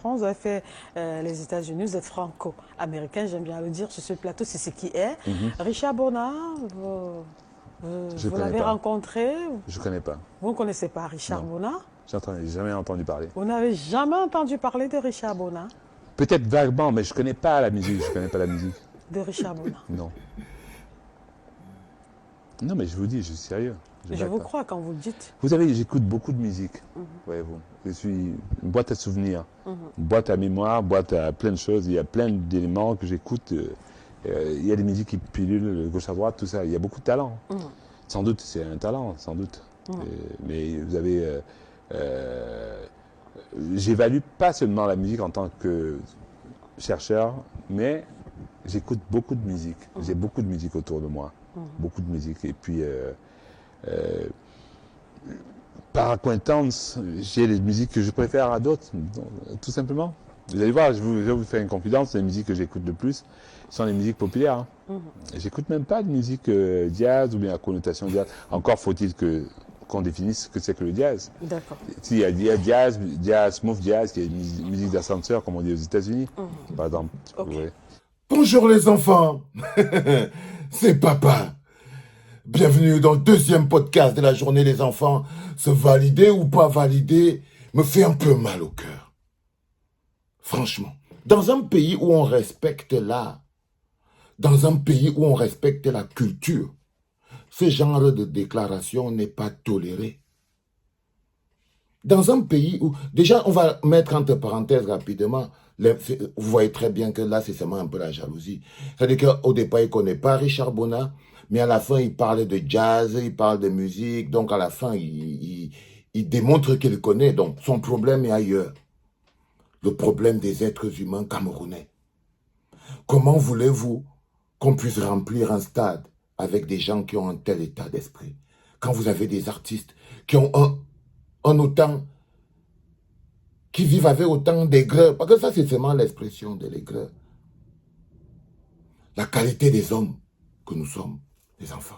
France, vous avez fait les États-Unis, vous êtes franco-américain, j'aime bien le dire, sur ce plateau, c'est ce qui est. Richard Bona, Je vous connais l'avez pas. rencontré, Je connais pas. vous ne connaissez pas Richard Non. Bona? J'ai jamais entendu parler. Vous n'avez jamais entendu parler de Richard Bona? Peut-être vaguement, mais je connais pas la musique. Je connais pas la musique. De Richard Bona. Non. Non, mais je vous dis, je suis sérieux. Je blague vous pas. crois quand vous le dites. Vous savez, j'écoute beaucoup de musique. Voyez-vous. Je suis une boîte à souvenirs, une boîte à mémoire, boîte à plein de choses. Il y a plein d'éléments que j'écoute. Il y a des musiques qui pullulent de gauche à droite, tout ça. Il y a beaucoup de talent. Sans doute, c'est un talent, sans doute. Mais vous avez... j'évalue pas seulement la musique en tant que chercheur, mais j'écoute beaucoup de musique. J'ai beaucoup de musique autour de moi. Beaucoup de musique. Et puis, par acquaintance, j'ai les musiques que je préfère à d'autres, tout simplement. Vous allez voir, je vais vous faire une confidence, les musiques que j'écoute le plus sont les musiques populaires. J'écoute même pas de musique jazz ou bien à connotation jazz. Encore faut-il qu'on définisse ce que c'est que le jazz. D'accord. Il y a jazz, smooth jazz, qui est une musique d'ascenseur, comme on dit aux États-Unis, par exemple. Ok. Ouais. Bonjour les enfants, c'est papa. Bienvenue dans le deuxième podcast de la journée des enfants. Se valider ou pas valider me fait un peu mal au cœur. Franchement, dans un pays où on respecte l'art, dans un pays où on respecte la culture, ce genre de déclaration n'est pas toléré. Dans un pays où... Déjà, on va mettre entre parenthèses rapidement. Vous voyez très bien que là, c'est seulement un peu la jalousie. C'est-à-dire qu'au départ, il ne connaît pas Richard Bona, mais à la fin, il parle de jazz, il parle de musique. Donc, à la fin, il démontre qu'il connaît. Donc, son problème est ailleurs. Le problème des êtres humains camerounais. Comment voulez-vous qu'on puisse remplir un stade avec des gens qui ont un tel état d'esprit? Quand vous avez des artistes qui ont un autant, qui vivent avec autant d'aigreur, parce que ça c'est seulement l'expression de l'aigreur. La qualité des hommes que nous sommes, les enfants.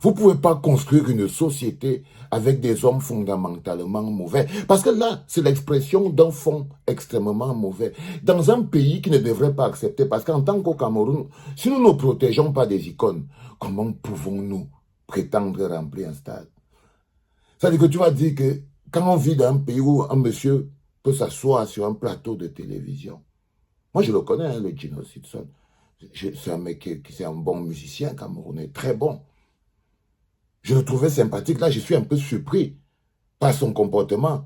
Vous ne pouvez pas construire une société avec des hommes fondamentalement mauvais. Parce que là, c'est l'expression d'un fond extrêmement mauvais. Dans un pays qui ne devrait pas accepter, parce qu'en tant qu'au Cameroun, si nous ne protégeons pas des icônes, comment pouvons-nous prétendre remplir un stade? C'est-à-dire que tu vas dire que quand on vit dans un pays où un monsieur peut s'asseoir sur un plateau de télévision, moi je le connais, hein, le Gino Simpson. C'est un mec qui est un bon musicien camerounais, très bon. Je le trouvais sympathique. Là, je suis un peu surpris par son comportement.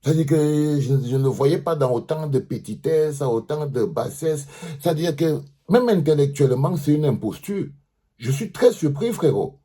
C'est-à-dire que je ne le voyais pas dans autant de petitesse, autant de bassesse. C'est-à-dire que même intellectuellement, c'est une imposture. Je suis très surpris, frérot.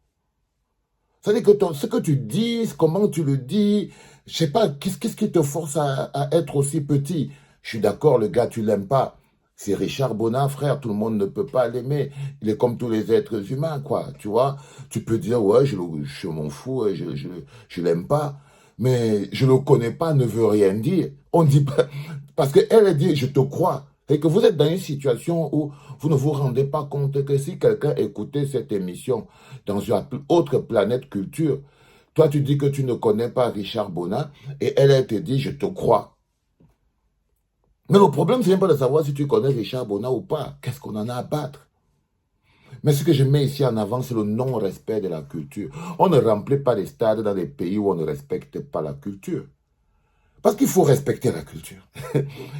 C'est-à-dire que ce que tu dis, comment tu le dis, je sais pas, qu'est-ce qui te force à être aussi petit? Je suis d'accord, le gars, tu l'aimes pas. C'est Richard Bona, frère, tout le monde ne peut pas l'aimer. Il est comme tous les êtres humains, quoi, tu vois. Tu peux dire, ouais, je m'en fous, je l'aime pas. Mais je le connais pas ne veut rien dire. On dit pas, parce qu'elle dit, je te crois. Et que vous êtes dans une situation où vous ne vous rendez pas compte que si quelqu'un écoutait cette émission dans une autre planète culture, toi tu dis que tu ne connais pas Richard Bona et elle te dit, je te crois. Mais le problème, c'est pas de savoir si tu connais Richard Bona ou pas. Qu'est-ce qu'on en a à battre? Mais ce que je mets ici en avant, c'est le non-respect de la culture. On ne remplit pas les stades dans les pays où on ne respecte pas la culture. Parce qu'il faut respecter la culture.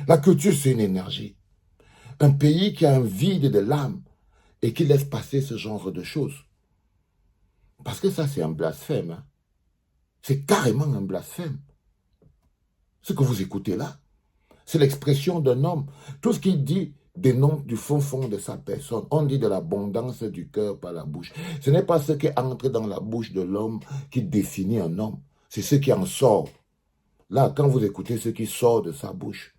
La culture, c'est une énergie. Un pays qui a un vide de l'âme et qui laisse passer ce genre de choses. Parce que ça, c'est un blasphème. Hein. C'est carrément un blasphème. Ce que vous écoutez là, c'est l'expression d'un homme. Tout ce qu'il dit dénonce du fond de sa personne. On dit de l'abondance du cœur par la bouche. Ce n'est pas ce qui entre dans la bouche de l'homme qui définit un homme. C'est ce qui en sort. Là, quand vous écoutez ce qui sort de sa bouche,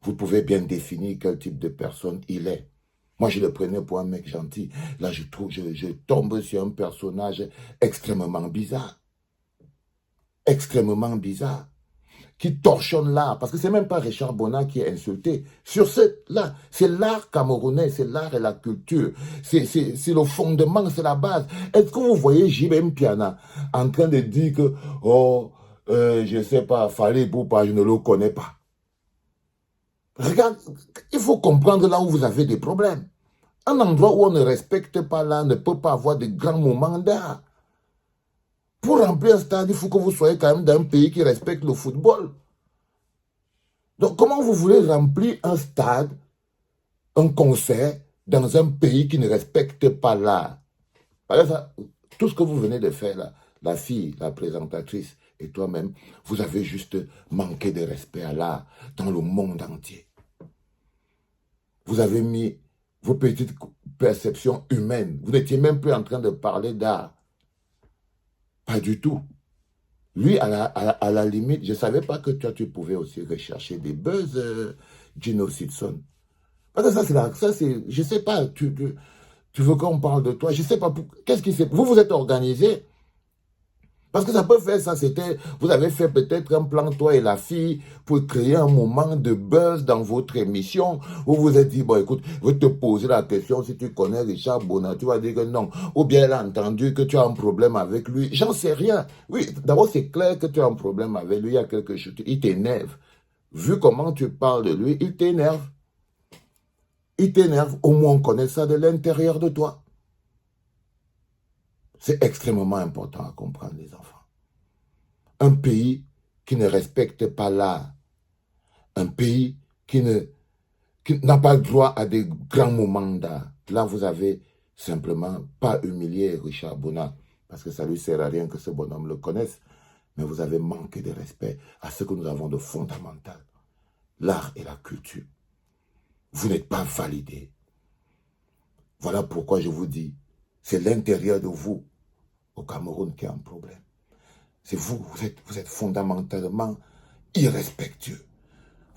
vous pouvez bien définir quel type de personne il est. Moi, je le prenais pour un mec gentil. Là, je tombe sur un personnage extrêmement bizarre. Extrêmement bizarre. Qui torchonne l'art, parce que c'est même pas Richard Bona qui est insulté. Sur là, c'est l'art camerounais, c'est l'art et la culture. C'est le fondement, c'est la base. Est-ce que vous voyez J.B. Piana en train de dire que, oh, je ne sais pas, Fallait Poupa, je ne le connais pas. Regarde, il faut comprendre là où vous avez des problèmes. Un endroit où on ne respecte pas là ne peut pas avoir de grands moments d'art. Pour remplir un stade, il faut que vous soyez quand même dans un pays qui respecte le football. Donc, comment vous voulez remplir un stade, un concert, dans un pays qui ne respecte pas l'art? Tout ce que vous venez de faire là, la fille, la présentatrice et toi-même, vous avez juste manqué de respect à l'art dans le monde entier. Vous avez mis vos petites perceptions humaines. Vous n'étiez même plus en train de parler d'art. Pas du tout. Lui, à la limite, je ne savais pas que toi, tu pouvais aussi rechercher des buzz, Gino Simpson. Parce que ça, c'est, je ne sais pas, tu veux qu'on parle de toi, je ne sais pas, qu'est-ce qui s'est... Vous êtes organisé. Parce que ça peut faire ça, vous avez fait peut-être un plan, toi et la fille, pour créer un moment de buzz dans votre émission, où vous vous êtes dit, bon écoute, je vais te poser la question, si tu connais Richard Bona, tu vas dire que non. Ou bien elle a entendu que tu as un problème avec lui, j'en sais rien. Oui, d'abord c'est clair que tu as un problème avec lui, il y a quelque chose, il t'énerve. Vu comment tu parles de lui, il t'énerve. Il t'énerve, au moins on connaît ça de l'intérieur de toi. C'est extrêmement important à comprendre, les enfants. Un pays qui ne respecte pas l'art, un pays qui n'a pas le droit à des grands moments d'art. Là, vous avez simplement pas humilié Richard Bona, parce que ça ne lui sert à rien que ce bonhomme le connaisse, mais vous avez manqué de respect à ce que nous avons de fondamental, l'art et la culture. Vous n'êtes pas validé. Voilà pourquoi je vous dis, c'est l'intérieur de vous, au Cameroun, qui a un problème. C'est vous êtes fondamentalement irrespectueux.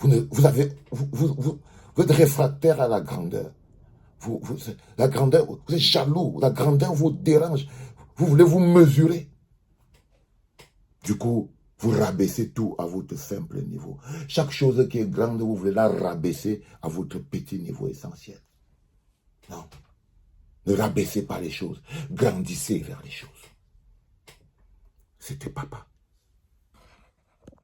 Vous êtes réfractaire à la grandeur. La grandeur, vous êtes jaloux, la grandeur vous dérange. Vous voulez vous mesurer. Du coup, vous rabaissez tout à votre simple niveau. Chaque chose qui est grande, vous voulez la rabaisser à votre petit niveau essentiel. Non. Ne rabaissez pas les choses. Grandissez vers les choses. C'était papa.